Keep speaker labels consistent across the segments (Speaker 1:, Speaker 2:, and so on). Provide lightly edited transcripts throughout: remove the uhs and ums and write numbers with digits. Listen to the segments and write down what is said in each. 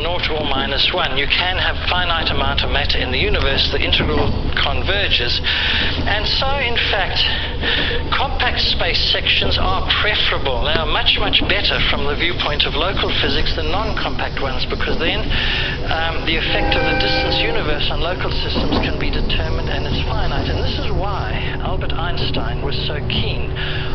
Speaker 1: 0 or -1. You can have finite amount of matter in the universe. The integral converges. And so, in fact, compact space sections are preferable. They are much, much better from the viewpoint of local physics than non-compact ones, because then the effect of the distance universe on local systems can be determined, and it's finite. And this is why Albert Einstein was so keen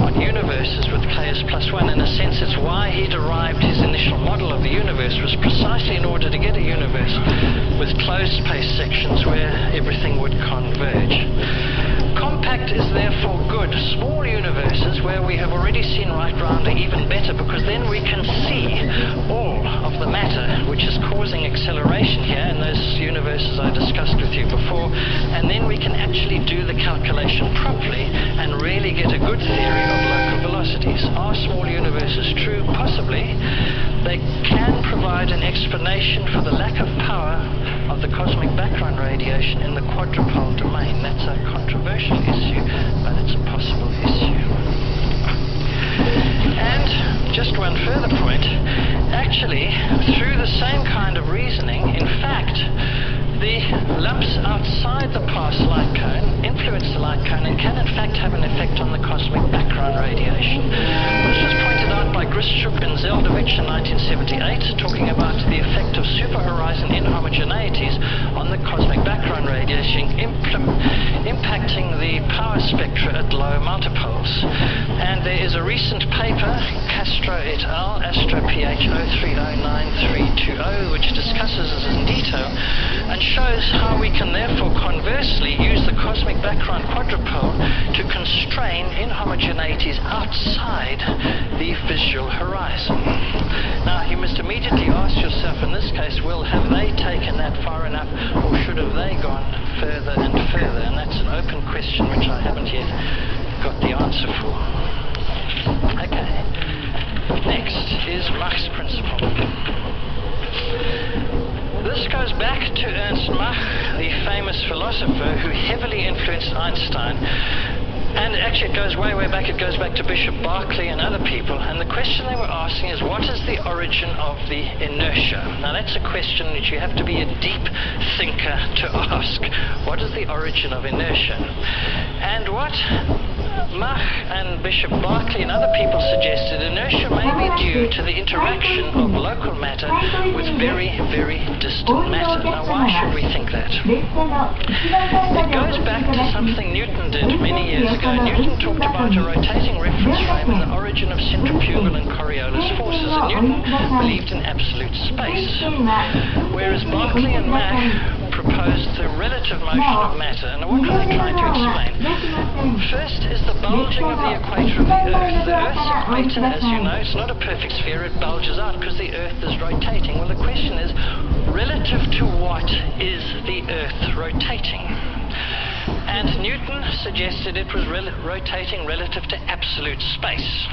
Speaker 1: on universes with Ks+1. In a sense, it's why he derived his initial model of the universe, was precisely in order to get a universe with closed space sections where everything would converge. Compact is therefore good. Small universes where we have already seen right round are even better, because then we can see all of the matter which is causing acceleration here in those universes I discussed with you before, and then we can actually do the calculation properly and really get a good theory of local velocities. Are small universes true? Possibly. They can provide an explanation for the lack of power of the cosmic background radiation in the quadrupole domain. That's a controversial issue, but it's a possible issue. And just one further point, actually, through the same kind of reasoning, in fact, the lumps outside the past light cone influence the light cone and can in fact have an effect on the cosmic background radiation. This was pointed out by Gristrup and Zeldovich in 1978, talking about the effect of superhorizon inhomogeneities on the cosmic background radiation, impacting the power spectra at low multipoles. And there is a recent paper, Castro et al., Astro PH 030932, which discusses this in detail and shows how we can therefore conversely use the cosmic background quadrupole to constrain inhomogeneities outside the visual horizon. Now, you must immediately ask yourself in this case, well, have they taken that far enough, or should have they gone further and further? And that's an open question which I haven't yet got the answer for. Okay. Next is Mach's principle. This goes back to Ernst Mach, the famous philosopher who heavily influenced Einstein. And actually it goes way, way back. It goes back to Bishop Berkeley and other people. And the question they were asking is, what is the origin of the inertia? Now that's a question that you have to be a deep thinker to ask. What is the origin of inertia? And what Mach and Bishop Berkeley and other people suggested, inertia may be due to the interaction of local matter with very, very distant matter. Now, why should we think that? It goes back to something Newton did many years ago. Newton talked about a rotating reference frame and the origin of centrifugal and Coriolis forces, and Newton believed in absolute space, whereas Berkeley and Mach proposed the relative motion of matter. And what are they trying to explain? First is the bulging of the equator of the Earth. The Earth's equator, as you know, it's not a perfect sphere. It bulges out because the Earth is rotating. Well, the question is, relative to what is the Earth rotating? And Newton suggested it was rotating relative to absolute space.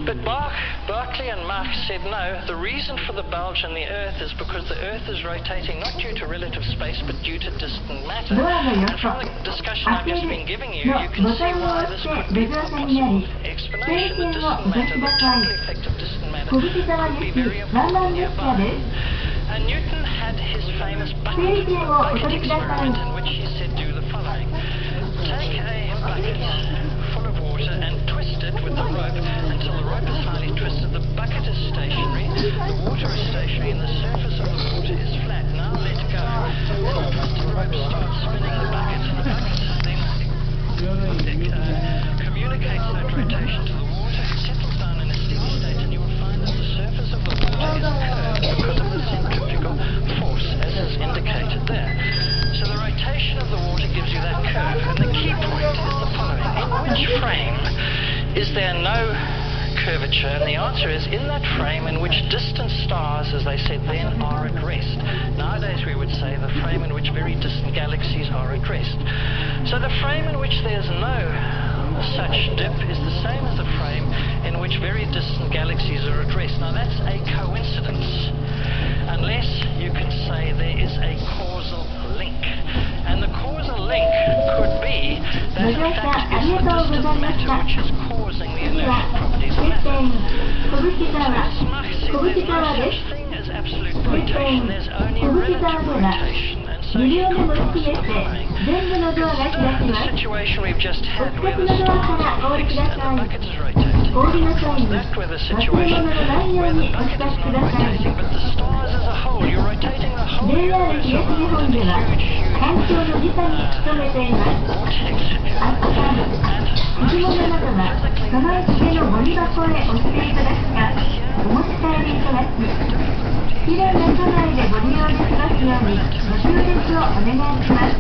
Speaker 1: But Berkeley and Mach said no, the reason for the bulge in the Earth is because the Earth is rotating not due to relative space but due to distant matter. And from the discussion I've just been giving you, you can see why this could be a possible explanation. The distant matter, the total effect of distant matter, could be very important nearby. And Newton had his famous bucket experiment in which he said do the following. Take a bucket full of water and twist it with the rope until the rope is highly twisted. The bucket is stationary, the water is stationary, and the surface of the water is flat. Now let go. Then the twisted rope starts spinning the bucket. The bucket then communicates that rotation to the water. It settles down in a steady state, and you will find that the surface of the water is curved because of the centrifugal force, as is indicated there. So the rotation of the water gives you that curve. And the key point is the following. In which frame is there no curvature? And the answer is in that frame in which distant stars, as they said then, are at rest. Nowadays we would say the frame in which very distant galaxies are at rest. So the frame in which there's no such dip is the same as the frame in which very distant galaxies are at rest. Now that's a coincidence, unless you can say there is a causal link. And the causal link could be that in fact it's the distant matter which is causing the inertial properties of matter. So Mach said there's no such thing as absolute
Speaker 2: 閉
Speaker 1: rotation,
Speaker 2: 店
Speaker 1: there's only
Speaker 2: 小口
Speaker 1: relative
Speaker 2: 沢では
Speaker 1: rotation, and so
Speaker 2: 2
Speaker 1: he
Speaker 2: 両目も
Speaker 1: can't
Speaker 2: 含め
Speaker 1: pass
Speaker 2: て
Speaker 1: flying.
Speaker 2: 全部のドアが開き
Speaker 1: The
Speaker 2: ます。
Speaker 1: situation we've just
Speaker 2: お
Speaker 1: had
Speaker 2: 近
Speaker 1: where
Speaker 2: く
Speaker 1: the
Speaker 2: のドア
Speaker 1: stars
Speaker 2: から
Speaker 1: are
Speaker 2: お降り
Speaker 1: fixed
Speaker 2: くだ
Speaker 1: and
Speaker 2: さ
Speaker 1: the
Speaker 2: い。
Speaker 1: bucket is rotating.
Speaker 2: お降りの
Speaker 1: Contrast
Speaker 2: 際に
Speaker 1: that with a
Speaker 2: 忘れ物
Speaker 1: situation
Speaker 2: のないよ
Speaker 1: where
Speaker 2: う
Speaker 1: the
Speaker 2: にお
Speaker 1: bucket
Speaker 2: 支
Speaker 1: is
Speaker 2: 度く
Speaker 1: not
Speaker 2: ださい。
Speaker 1: rotating, but the stars as a whole, you're rotating the whole
Speaker 2: JR
Speaker 1: universe
Speaker 2: 東日
Speaker 1: around
Speaker 2: 本
Speaker 1: in
Speaker 2: で
Speaker 1: a
Speaker 2: は
Speaker 1: huge,
Speaker 2: 環
Speaker 1: huge
Speaker 2: 境の時差に努めています。
Speaker 1: vortex, if you
Speaker 2: 明
Speaker 1: like.
Speaker 2: 日、乗り物などは備え付けのゴミ箱へお捨ていただくか、お持ち帰りいただき、きれいな車内でご利用できますようにご協力をお願いします。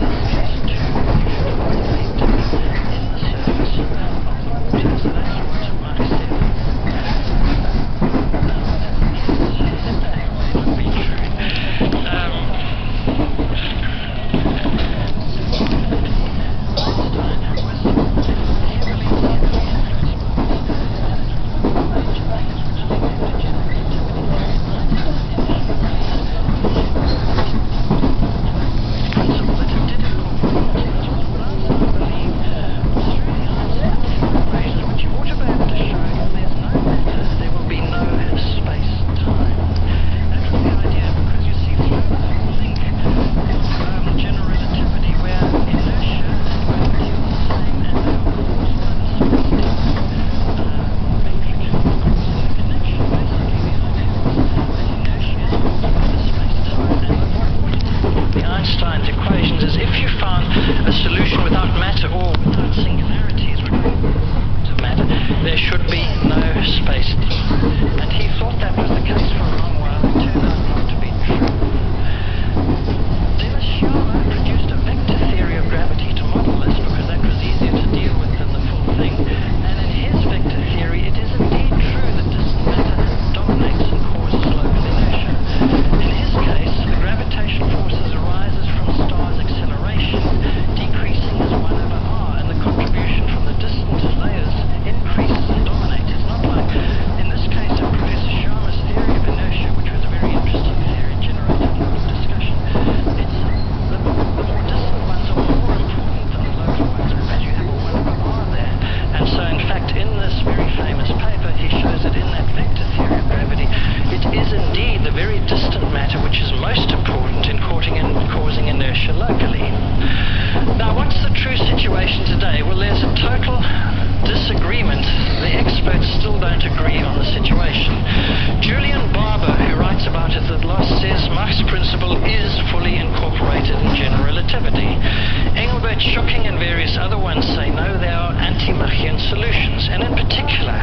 Speaker 2: Einstein's equations is if you found a solution without matter or without singularities of matter, there should be no space. And he thought that was the case for a long while. It turned out not to be true. Dennis Sciama produced a vector theory of gravity to model this because that was easier to deal with than the full thing. And in his vector theory, it is indeed true that distant matter dominates and causes local inertia. In his case, the gravitational forces arises from stars' acceleration, decreasing as 1 over r, and the contribution from the distant layers increases and dominates. It's not like, in this case, of Professor Sciama's theory of inertia, which was a very interesting theory, it generated a lot of discussion. It's the more distant ones are more important than the local ones because you have a 1 over r there. And so, in fact, in this very famous paper, he shows that in that vector theory of gravity, it is indeed the very distant matter which is most important in causing inertia locally. Now, what's the true situation today? Well, there's a total disagreement. The experts still don't agree on the situation. Julian Barber, who writes about it at last, says Mach's principle is fully incorporated in general relativity. Engelbert Schücking and various other ones say no, they are anti-Machian solutions. And in particular,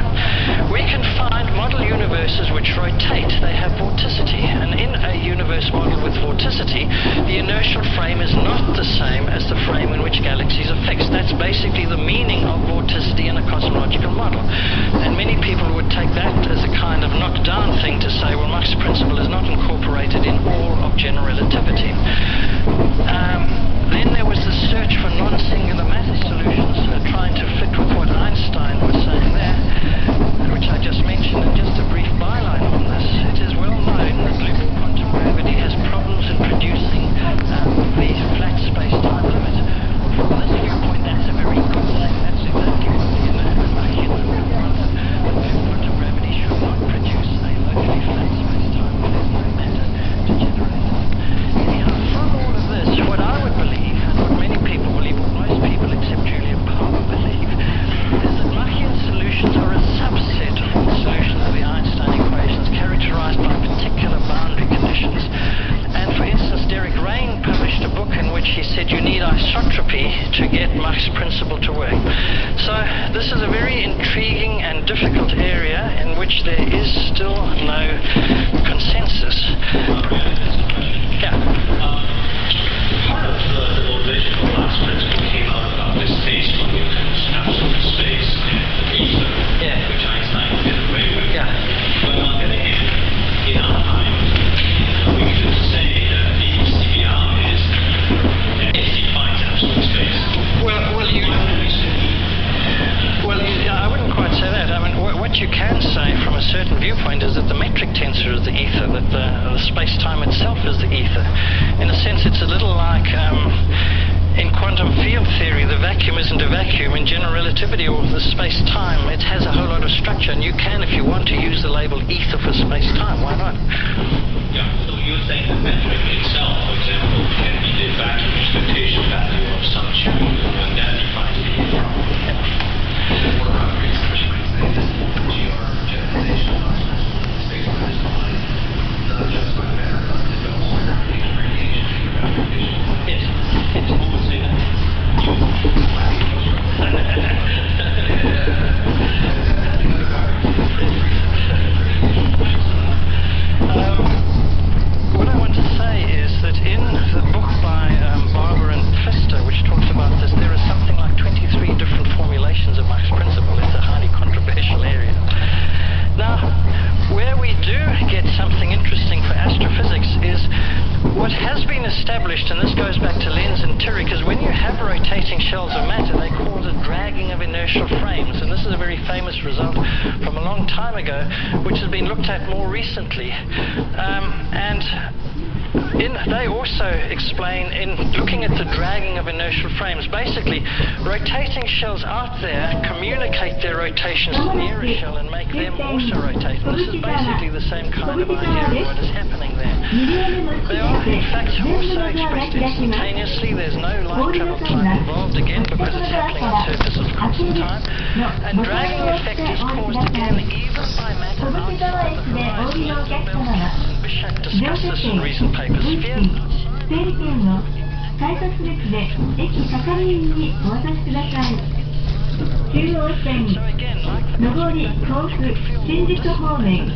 Speaker 2: we can find model universes which rotate. They have vorticity. And in a universe model with vorticity, the inertial frame is not the same as the frame in which galaxies are fixed. That's basically the meaning of vorticity in a cosmological model. And many people would take that as a kind of knockdown thing to say, well, Mach's principle is not incorporated in all of general relativity. Then there was the search for non-singular matter solutions, trying to fit with what Einstein was saying there, which I just mentioned. And just a brief byline on this, it is well known that looping quantum gravity has problems in producing the flat space-time limit. From this viewpoint, that's a very good thing. That's exactly what the Machian would have wanted. That looping quantum gravity should not produce a locally flat space-time where there's no matter to generate it. Anyhow, from all of this, what I would believe, and what many people believe, or most people except Julian Barber believe, is that Machian solutions are a subset of the solutions of the Einstein equations characterized by particular boundary conditions. And for instance, Derek Rain published a book in which he said you need isotropy to get Mach's principle to work. So this is a very intriguing and difficult area in which there is still no consensus. Yeah.
Speaker 3: Part of the motivation for Mach's principle came out about this case from Newton's absolute space and ether, which Einstein did away with.
Speaker 1: Yeah.
Speaker 3: But on the other hand, in our time, we could say that the CBR is it defines absolute space.
Speaker 1: I wouldn't quite say that. I mean, what you can say from a certain viewpoint is that the metric tensor is the ether, that the space-time itself is the ether. In a sense, it's a little like in quantum field theory, the vacuum isn't a vacuum. In general relativity or the space-time, it has a whole lot of structure, and you can, if you want to, use the label ether for space-time. Why not?
Speaker 3: Yeah.
Speaker 1: established, and this goes back to Lenz and Turek, is when you have rotating shells of matter, they cause a dragging of inertial frames. And this is a very famous result from a long time ago, which has been looked at more recently. They also explain, in looking at the dragging of inertial frames, basically rotating shells out there communicate their rotations to the nearer shell and make them also rotate. And this is basically the same kind of idea of what is happening there. They are, in fact, also expressed instantaneously. There's no light travel time involved, again, because it's happening on surface of constant time. And dragging effect is caused, again, even by matter outside the horizon. Bishak discussed this in recent papers.
Speaker 4: 整理券を改札列で駅係員にお渡しください。中央線上り甲府新宿方面